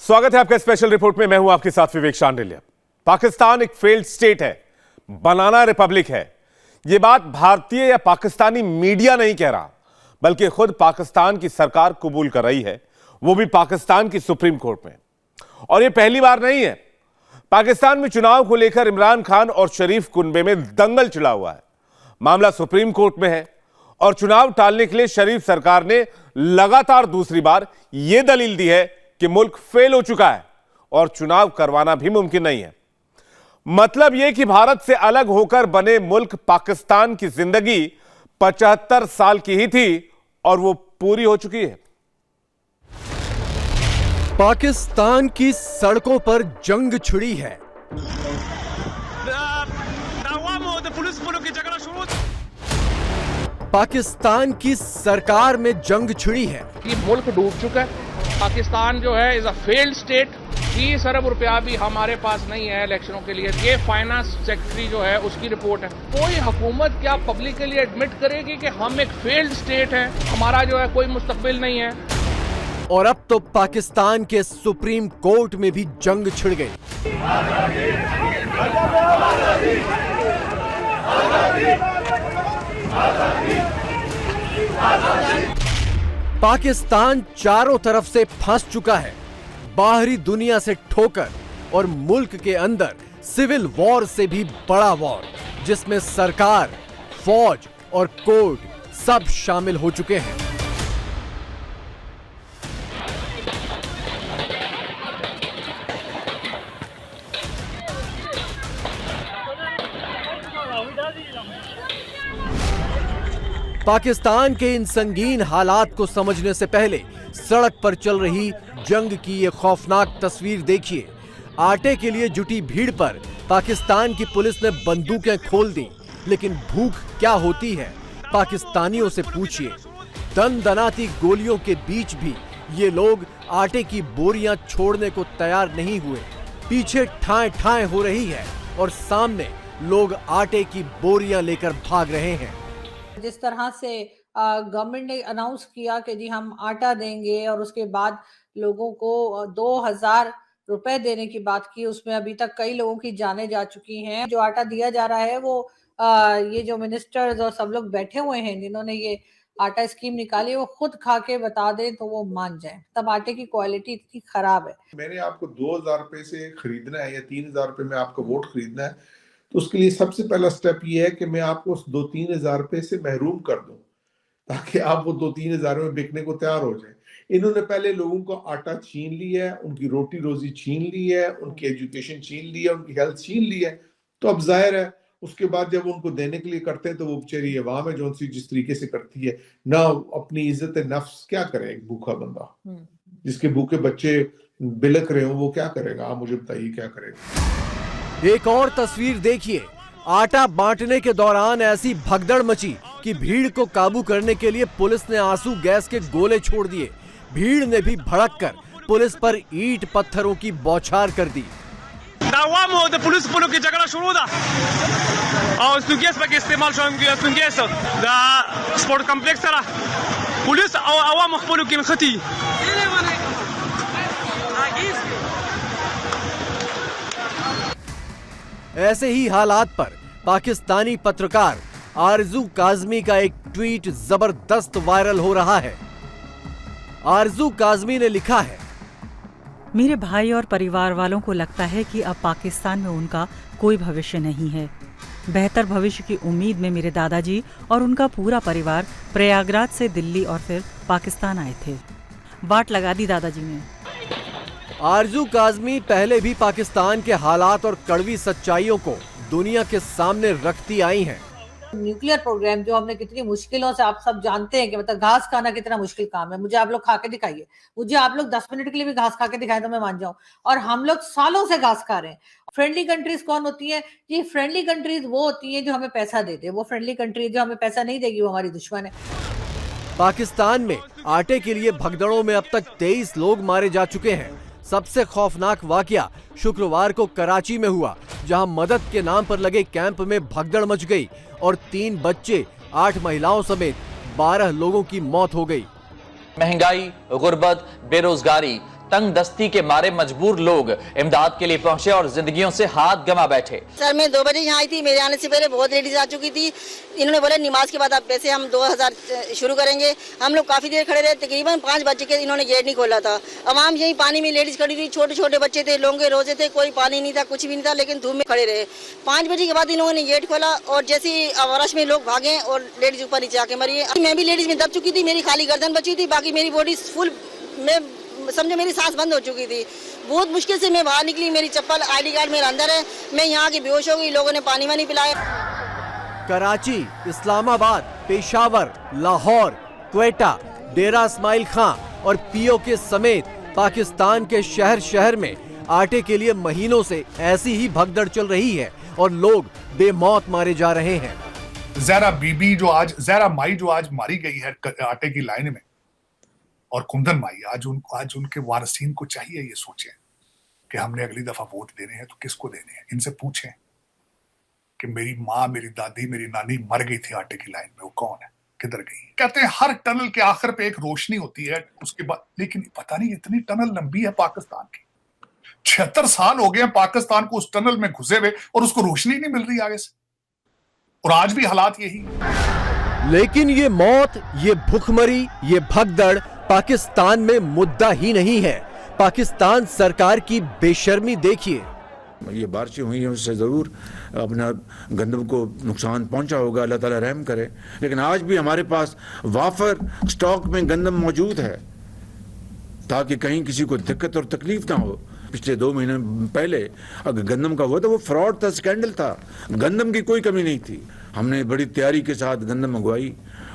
स्वागत है आपका स्पेशल रिपोर्ट में। मैं हूं आपके साथ विवेक शांडिल्य। पाकिस्तान एक फेल्ड स्टेट है, बनाना रिपब्लिक है। यह बात भारतीय या पाकिस्तानी मीडिया नहीं कह रहा, बल्कि खुद पाकिस्तान की सरकार कबूल कर रही है, वो भी पाकिस्तान की सुप्रीम कोर्ट में। और यह पहली बार नहीं है। पाकिस्तान में चुनाव को लेकर इमरान खान और शरीफ कुनबे में दंगल छिड़ा हुआ है। मामला सुप्रीम कोर्ट में है और चुनाव टालने के लिए शरीफ सरकार ने लगातार दूसरी बार यह दलील दी है कि मुल्क फेल हो चुका है और चुनाव करवाना भी मुमकिन नहीं है। मतलब यह कि भारत से अलग होकर बने मुल्क पाकिस्तान की जिंदगी 75 साल की ही थी और वो पूरी हो चुकी है। पाकिस्तान की सड़कों पर जंग छिड़ी है। पाकिस्तान की सरकार में जंग छिड़ी है। ये मुल्क डूब चुका है। पाकिस्तान जो है इज अ फेल्ड स्टेट। 30 अरब रुपया भी हमारे पास नहीं है इलेक्शनों के लिए। ये फाइनेंस सेक्रेटरी जो है उसकी रिपोर्ट है। कोई हुकूमत क्या पब्लिकली एडमिट करेगी कि हम एक फेल्ड स्टेट है, हमारा जो है कोई मुस्तकबिल नहीं है। और अब तो पाकिस्तान के सुप्रीम कोर्ट में भी जंग छिड़ गई। पाकिस्तान चारों तरफ से फंस चुका है, बाहरी दुनिया से ठोकर और मुल्क के अंदर सिविल वॉर से भी बड़ा वॉर, जिसमें सरकार, फौज और कोर्ट सब शामिल हो चुके हैं। पाकिस्तान के इन संगीन हालात को समझने से पहले सड़क पर चल रही जंग की ये खौफनाक तस्वीर देखिए। आटे के लिए जुटी भीड़ पर पाकिस्तान की पुलिस ने बंदूकें खोल दी, लेकिन भूख क्या होती है पाकिस्तानियों से पूछिए। दनदनाती गोलियों के बीच भी ये लोग आटे की बोरियां छोड़ने को तैयार नहीं हुए। पीछे ठाए ठाए हो रही है और सामने लोग आटे की बोरियां लेकर भाग रहे हैं। जिस तरह से गवर्नमेंट ने अनाउंस किया कि जी हम आटा देंगे और उसके बाद लोगों को 2000 रुपए देने की बात की, उसमें अभी तक कई लोगों की जानें जा चुकी हैं। जो आटा दिया जा रहा है वो ये जो मिनिस्टर्स और सब लोग बैठे हुए हैं जिन्होंने ये आटा स्कीम निकाली है, वो खुद खा के बता दें तो वो मान जाए। तब आटे की क्वालिटी इतनी खराब है। मैंने आपको 2000 रुपए से खरीदना है या 3000 रुपए में आपका वोट खरीदना है, तो उसके लिए सबसे पहला स्टेप ये है कि मैं आपको उस 2-3 हजार रुपए से महरूम कर दूं, ताकि आप वो 2-3 हजार में बिकने को तैयार हो जाए। इन्होंने पहले लोगों को आटा छीन लिया है, उनकी रोटी रोजी छीन ली है, उनकी एजुकेशन छीन ली है, उनकी हेल्थ छीन ली है। तो अब जाहिर है उसके बाद जब उनको देने के लिए करते हैं तो वो बेचारी अवाम है जो उनसे जिस तरीके से करती है ना, अपनी इज्जत नफ्स क्या करे एक भूखा बंदा, जिसके भूखे बच्चे बिलक रहे हो, वो क्या करेगा? आप मुझे बताइए क्या करेगा। एक और तस्वीर देखिए। आटा बांटने के दौरान ऐसी भगदड़ मची कि भीड़ को काबू करने के लिए पुलिस ने आंसू गैस के गोले छोड़ दिए। भीड़ ने भी भड़ककर पुलिस पर ईंट पत्थरों की बौछार कर दी। पुलिस की झगड़ा शुरू था और गैस का इस्तेमाल गैस स्पोर्ट कॉम्प्लेक्स पुलिस और आवाम की खती। ऐसे ही हालात पर पाकिस्तानी पत्रकार आरजू काजमी का एक ट्वीट जबरदस्त वायरल हो रहा है। आरजू काजमी ने लिखा है, मेरे भाई और परिवार वालों को लगता है कि अब पाकिस्तान में उनका कोई भविष्य नहीं है। बेहतर भविष्य की उम्मीद में मेरे दादाजी और उनका पूरा परिवार प्रयागराज से दिल्ली और फिर पाकिस्तान आए थे। वाट लगा दी दादाजी ने। आरजू काजमी पहले भी पाकिस्तान के हालात और कड़वी सच्चाइयों को दुनिया के सामने रखती आई हैं। न्यूक्लियर प्रोग्राम जो हमने कितनी मुश्किलों से, आप सब जानते हैं कि मतलब घास खाना कितना मुश्किल काम है। मुझे आप लोग खा के दिखाइए, मुझे आप लोग 10 मिनट के लिए भी घास खा के दिखाएं तो मैं मान जाऊं। और हम लोग सालों से घास खा रहे हैं। फ्रेंडली कंट्रीज कौन होती है? ये फ्रेंडली कंट्रीज वो होती है जो हमें पैसा देते हैं। वो फ्रेंडली कंट्री जो हमें पैसा नहीं देगी वो हमारी दुश्मन है। पाकिस्तान में आटे के लिए भगदड़ों में अब तक 23 लोग मारे जा चुके हैं। सबसे खौफनाक वाकया शुक्रवार को कराची में हुआ, जहां मदद के नाम पर लगे कैंप में भगदड़ मच गई और 3 बच्चे, 8 महिलाओं समेत 12 लोगों की मौत हो गई। महंगाई, गुर्बत, बेरोजगारी, तंग दस्ती के मारे मजबूर लोग इमदाद के लिए पहुंचे और जिंदगियों से हाथ गंवा बैठे। सर मैं 2 बजे यहाँ आई थी, मेरे आने से पहले बहुत लेडीज आ चुकी थी। इन्होंने बोला नमाज के बाद आप पैसे हम 2000 शुरू करेंगे। हम लोग काफी देर खड़े रहे, तकरीबन 5 बजे के इन्होंने गेट नहीं खोला था। अवाम यही पानी में लेडीज खड़ी थी, छोटे छोटे बच्चे थे, लोगों के रोजे थे, कोई पानी नहीं था, कुछ भी नहीं था, लेकिन धूप में खड़े रहे। 5 बजे के बाद इन लोगों ने गेट खोला और जैसे ही रश में लोग भागे और लेडीज ऊपर नीचे आके मरी। मैं भी लेडीज में दब चुकी थी, मेरी खाली गर्दन बची थी, बाकी मेरी बॉडी फुल में समझो मेरी सांस बंद हो चुकी थी। बहुत मुश्किल से मैं बाहर निकली, मेरी चप्पल ID कार्ड मेरे अंदर है, मैं यहाँ की बेहोश हो गई। लोगों ने पानी वानी पिलाया। कराची, इस्लामाबाद, पेशावर, लाहौर, क्वेटा, डेरा इस्माइल खां और POK समेत पाकिस्तान के शहर शहर में आटे के लिए महीनों से ऐसी ही भगदड़ चल रही है और लोग बेमौत मारे जा रहे हैं। ज़हरा माई जो आज मारी गई है आटे की लाइन में, और कुंदन माई आज उनके वारसीन को चाहिए ये सोचें कि हमने अगली दफा वोट देने हैं तो किसको देने हैं। इनसे पूछें कि मेरी माँ, मेरी दादी, मेरी नानी मर गई थी आटे की लाइन में, वो कौन है, किधर गई। कहते हैं हर टनल के आखिर पे एक रोशनी होती है उसके बाद, लेकिन पता नहीं इतनी टनल लंबी है पाकिस्तान की। 76 साल हो गए पाकिस्तान को उस टनल में घुसे हुए और उसको रोशनी नहीं मिल रही आगे से, और आज भी हालात यही। लेकिन ये मौत, ये भुखमरी, ये भगदड़ पाकिस्तान में मुद्दा ही नहीं है। पाकिस्तान सरकार की बेशर्मी देखिए। ये बारिशें हुई हैं, उससे ज़रूर अपना गंदम को नुकसान पहुंचा होगा, अल्लाह ताला रहम करे। लेकिन आज भी हमारे पास वाफर स्टॉक में गंदम मौजूद है ताकि कहीं किसी को दिक्कत और तकलीफ ना हो। पिछले 2 महीने पहले अगर गंदम का हुआ तो वो फ्रॉड था, स्कैंडल था, गंदम की कोई कमी नहीं थी। हमने बड़ी तैयारी के साथ गंदम मंगवाई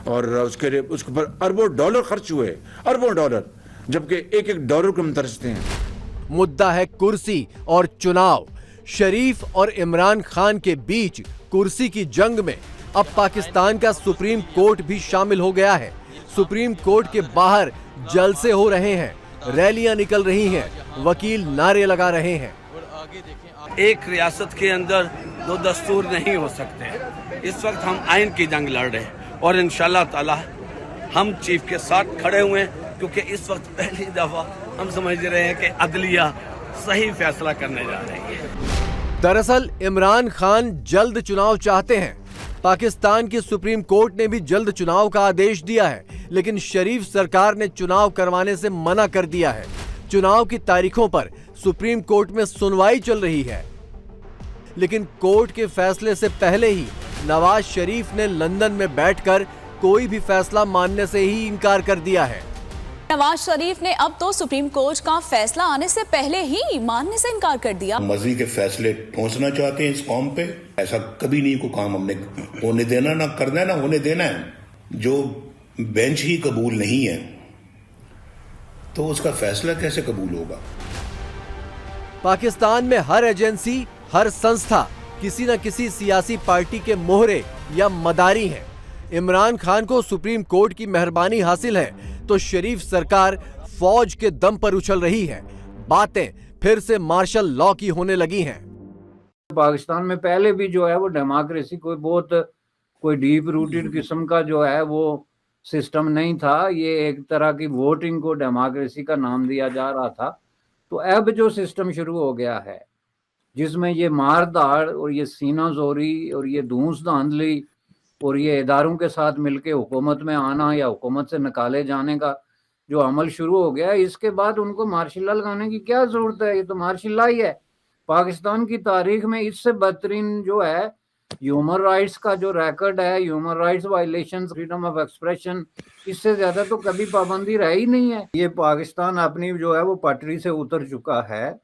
और उसके पर अरबों डॉलर खर्च हुए, अरबों डॉलर, जबकि एक डॉलर को हम तरसते हैं। मुद्दा है कुर्सी और चुनाव। शरीफ और इमरान खान के बीच कुर्सी की जंग में अब पाकिस्तान का सुप्रीम कोर्ट भी शामिल हो गया है। सुप्रीम कोर्ट के बाहर जलसे हो रहे हैं, रैलियां निकल रही हैं, वकील नारे लगा रहे हैं। एक रियासत के अंदर 2 दस्तूर नहीं हो सकते। इस वक्त हम आइन की जंग लड़ रहे हैं और इंशाल्लाह ताला हम चीफ के साथ खड़े हुए हैं, क्योंकि इस वक्त पहली दफा हम समझ रहे हैं कि अदलिया सही फैसला करने जा रही है। दरअसल इमरान खान जल्द चुनाव चाहते हैं। पाकिस्तान की सुप्रीम कोर्ट ने भी जल्द चुनाव का आदेश दिया है, लेकिन शरीफ सरकार ने चुनाव करवाने से मना कर दिया है। चुनाव की तारीखों पर सुप्रीम कोर्ट में सुनवाई चल रही है, लेकिन कोर्ट के फैसले से पहले ही नवाज शरीफ ने लंदन में बैठकर कोई भी फैसला मानने से ही इनकार कर दिया है। नवाज शरीफ ने अब तो सुप्रीम कोर्ट का फैसला आने से पहले ही मानने से इनकार कर दिया। मर्जी के फैसले ठोंसना चाहते हैं इस कौम पे, ऐसा कभी नहीं कोई काम हमने होने देना, ना करना है, ना होने देना है। जो बेंच ही कबूल नहीं है तो उसका फैसला कैसे कबूल होगा। पाकिस्तान में हर एजेंसी, हर संस्था किसी न किसी सियासी पार्टी के मोहरे या मदारी हैं। इमरान खान को सुप्रीम कोर्ट की मेहरबानी हासिल है तो शरीफ सरकार फौज के दम पर उछल रही है। बातें फिर से मार्शल लॉ की होने लगी हैं। पाकिस्तान में पहले भी जो है वो डेमोक्रेसी कोई डीप रूटेड किस्म का जो है वो सिस्टम नहीं था। ये एक तरह की वोटिंग को डेमोक्रेसी का नाम दिया जा रहा था। तो अब जो सिस्टम शुरू हो गया है जिसमें ये मार धाड़ और ये सीना जोरी और ये धूस धांधली और ये इदारों के साथ मिलके हुकूमत में आना या हुकूमत से निकाले जाने का जो अमल शुरू हो गया, इसके बाद उनको मार्शल लॉ लगाने की क्या जरूरत है। ये तो मार्शल लॉ ही है। पाकिस्तान की तारीख में इससे बेहतरीन जो है ह्यूमन राइट्स का जो रिकॉर्ड है, human rights violation, freedom of expression, इससे ज्यादा तो कभी पाबंदी रही नहीं है। ये पाकिस्तान अपनी जो है वो पटरी से उतर चुका है।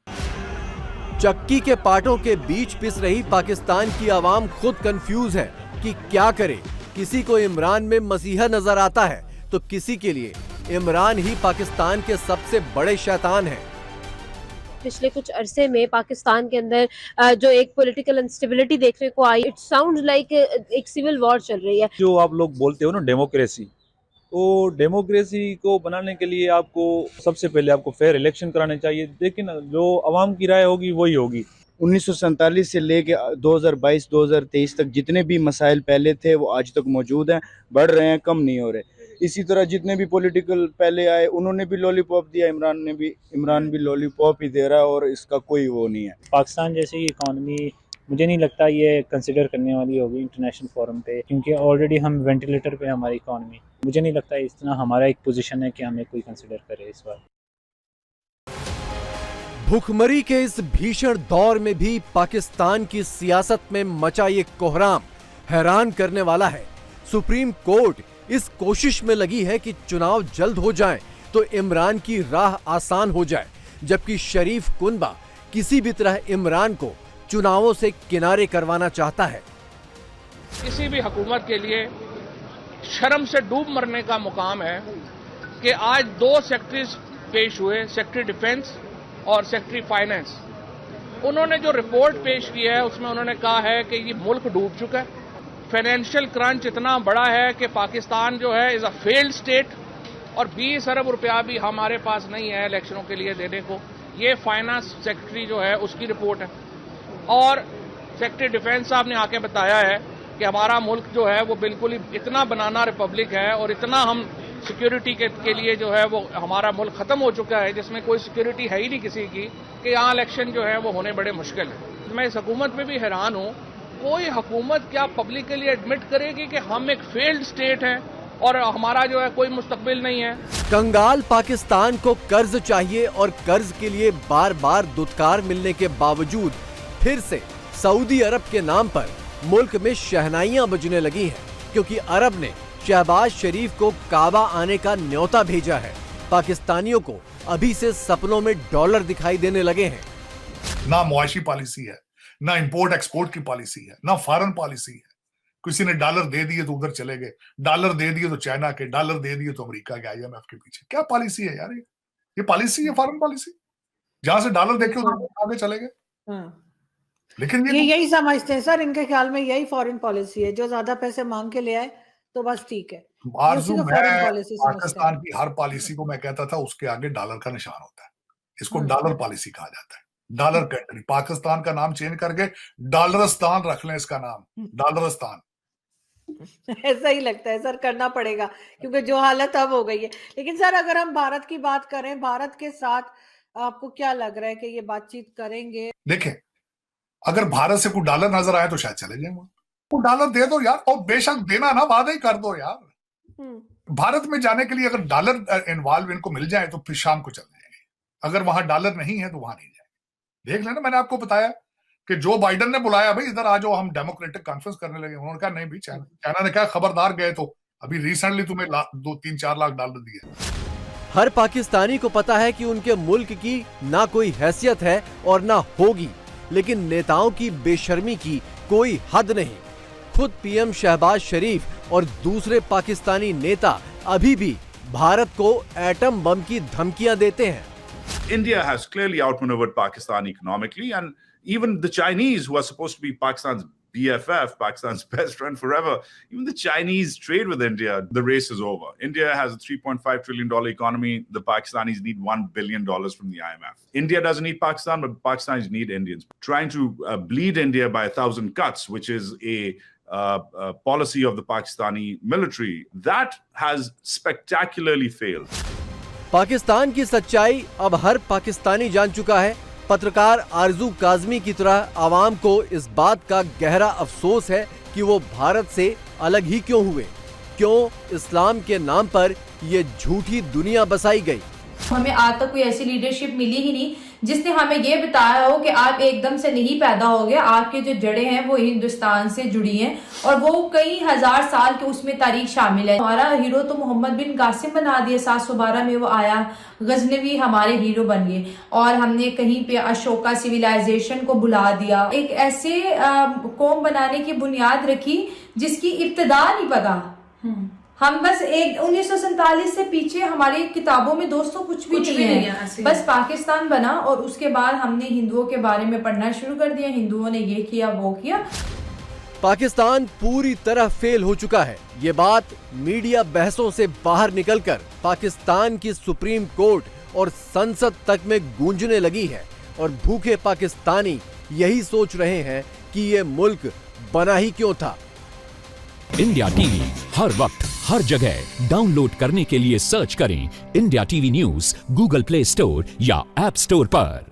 चक्की के पाटों के बीच पिस रही पाकिस्तान की आवाम खुद कंफ्यूज है कि क्या करे। किसी को इमरान में मसीहा नजर आता है तो किसी के लिए इमरान ही पाकिस्तान के सबसे बड़े शैतान हैं। पिछले कुछ अरसे में पाकिस्तान के अंदर जो एक पॉलिटिकल इंस्टेबिलिटी देखने को आई, इट साउंड्स लाइक एक सिविल वॉर चल रही है। जो आप लोग बोलते हो ना डेमोक्रेसी, तो डेमोक्रेसी को बनाने के लिए आपको सबसे पहले आपको फेयर इलेक्शन कराने चाहिए। लेकिन जो आवाम की राय होगी वही होगी। 1947 से लेके 2022-2023 तक जितने भी मसाइल पहले थे वो आज तक मौजूद हैं, बढ़ रहे हैं, कम नहीं हो रहे। इसी तरह जितने भी पॉलिटिकल पहले आए उन्होंने भी लॉलीपॉप दिया, इमरान भी लॉलीपॉप ही दे रहा है और इसका कोई वो नहीं है। पाकिस्तान जैसी इकॉनमी मुझे नहीं लगता ये कंसिडर करने वाली होगी इंटरनेशनल फोरम पे, क्योंकि ऑलरेडी हम वेंटिलेटर पे हमारी इकॉनमी। मुझे नहीं लगता इतना हमारा एक पोजीशन है कि हमें कोई कंसिडर करे इस बार। भूखमरी के इस भीषण दौर में भी पाकिस्तान की सियासत में मचा ये कोहराम हैरान करने वाला है। सुप्रीम कोर्ट इस कोशिश में लगी है कि चुनाव जल्द हो जाएं तो इमरान की राह आसान हो जाए, जबकि शरीफ कुनबा किसी भी तरह इमरान को चुनावों से किनारे करवाना चाहता है। किसी भी हुकूमत के लिए शर्म से डूब मरने का मुकाम है कि आज 2 सेक्रेटरीज पेश हुए, सेक्रेटरी डिफेंस और सेक्रेटरी फाइनेंस। उन्होंने जो रिपोर्ट पेश की है उसमें उन्होंने कहा है कि ये मुल्क डूब चुका है, फाइनेंशियल क्रंच इतना बड़ा है कि पाकिस्तान जो है इज अ फेल्ड स्टेट, और 20 अरब रुपया भी हमारे पास नहीं है इलेक्शनों के लिए देने को। ये फाइनेंस सेक्रेटरी जो है उसकी रिपोर्ट है। और सेक्रेटरी डिफेंस साहब ने आके बताया है कि हमारा मुल्क जो है वो बिल्कुल ही इतना बनाना रिपब्लिक है और इतना हम सिक्योरिटी के लिए जो है वो हमारा मुल्क खत्म हो चुका है, जिसमें कोई सिक्योरिटी है ही नहीं किसी की, कि यहाँ इलेक्शन जो है वो होने बड़े मुश्किल है। मैं इस हुकूमत में भी हैरान हूँ, कोई हुकूमत क्या पब्लिकली एडमिट करेगी कि हम एक फेल्ड स्टेट हैं और हमारा जो है कोई मुस्तकबिल नहीं है। कंगाल पाकिस्तान को कर्ज चाहिए और कर्ज के लिए बार बार दुत्कार मिलने के बावजूद फिर से सऊदी अरब के नाम पर मुल्क में शहनाइयां बजने लगी हैं, क्योंकि अरब ने शहबाज शरीफ को काबा आने का न्योता भेजा है। पाकिस्तानियों को अभी से सपनों में डॉलर दिखाई देने लगे हैं। ना मुआशी पॉलिसी है, ना इंपोर्ट एक्सपोर्ट की पॉलिसी है, ना फॉरेन पॉलिसी है। किसी ने डॉलर दे दिए तो उधर चले गए, डॉलर दे दिए तो चाइना के, डॉलर दे दिए तो अमेरिका के, IMF के पीछे। क्या पॉलिसी है यार ये पॉलिसी है फॉरेन पॉलिसी? जहां से डॉलर देके उधर आगे चले गए। लेकिन ये यही समझते हैं सर, इनके ख्याल में यही फॉरेन पॉलिसी है, जो ज्यादा पैसे मांग के ले आए तो बस ठीक है। आरज़ू, मैं पाकिस्तान की हर पॉलिसी को मैं कहता था उसके आगे डॉलर का निशान होता है। इसको डॉलर पॉलिसी कहा जाता है, डॉलर कंट्री। पाकिस्तान का नाम चेंज करके डॉलरस्तान रख लें, इसका नाम डॉलरस्तान। ऐसा ही लगता है सर, करना पड़ेगा क्योंकि जो हालत अब हो गई है। लेकिन सर अगर हम भारत की बात करें, भारत के साथ आपको क्या लग रहा है कि ये बातचीत करेंगे? देखें, अगर भारत से कोई डॉलर नजर आए तो शायद चले जाए, वो डॉलर दे दो यार, और बेशक देना ना, वादा ही कर दो यार। भारत में जाने के लिए अगर डॉलर इन्वॉल्व इनको मिल जाए तो फिर शाम को चल जाएंगे। अगर वहां डॉलर नहीं है तो वहां नहीं जाएंगे। देख लेना, मैंने आपको बताया कि जो बाइडन ने बुलाया, भाई इधर आ जाओ, हम डेमोक्रेटिक कॉन्फ्रेंस करने लगे। उन्होंने कहा नहीं भाई, चाइना ने कहा खबरदार, गए तो अभी रिसेंटली तुम्हें 2-3-4 लाख डॉलर दिए। हर पाकिस्तानी को पता है कि उनके मुल्क की ना कोई हैसियत है और ना होगी, लेकिन नेताओं की बेशर्मी की कोई हद नहीं। खुद PM शहबाज शरीफ और दूसरे पाकिस्तानी नेता अभी भी भारत को एटम बम की धमकियां देते हैं। India has clearly outmaneuvered Pakistan economically, and even the Chinese, who are supposed to be Pakistan's BFF, Pakistan's best friend forever, even the Chinese trade with India. The race is over. India has a $3.5 trillion economy. The Pakistanis need $1 billion from the IMF. India doesn't need Pakistan, but Pakistanis need Indians. Trying to bleed India by 1,000 cuts, which is a policy of the Pakistani military, that has spectacularly failed. Pakistan की सच्चाई अब हर पाकिस्तानी जान चुका है। पत्रकार आरजू काजमी की तरह आवाम को इस बात का गहरा अफसोस है कि वो भारत से अलग ही क्यों हुए, क्यों इस्लाम के नाम पर ये झूठी दुनिया बसाई गई। हमें आज तक कोई ऐसी लीडरशिप मिली ही नहीं जिसने हमें ये बताया हो कि आप एकदम से नहीं पैदा हो गए, आपके जो जड़ें हैं वो हिंदुस्तान से जुड़ी हैं और वो कई हजार साल के उसमें तारीख शामिल है। हमारा हीरो तो मोहम्मद बिन कासिम बना दिया, 712 में वो आया, गजनवी हमारे हीरो बन गए और हमने कहीं पे अशोका सिविलाइजेशन को भुला दिया। एक ऐसे कौम बनाने की बुनियाद रखी जिसकी इब्तिदा नहीं पता। हम बस एक 1947 से पीछे हमारी किताबों में दोस्तों कुछ भी नहीं है, बस पाकिस्तान बना और उसके बाद हमने हिंदुओं के बारे में पढ़ना शुरू कर दिया, हिंदुओं ने ये किया वो किया। पाकिस्तान पूरी तरह फेल हो चुका है। ये बात मीडिया बहसों से बाहर निकलकर पाकिस्तान की सुप्रीम कोर्ट और संसद तक में गूंजने लगी है और भूखे पाकिस्तानी यही सोच रहे हैं कि ये मुल्क बना ही क्यों था। इंडिया टीवी हर वक्त हर जगह डाउनलोड करने के लिए सर्च करें India TV news Google play store या ऐप स्टोर पर।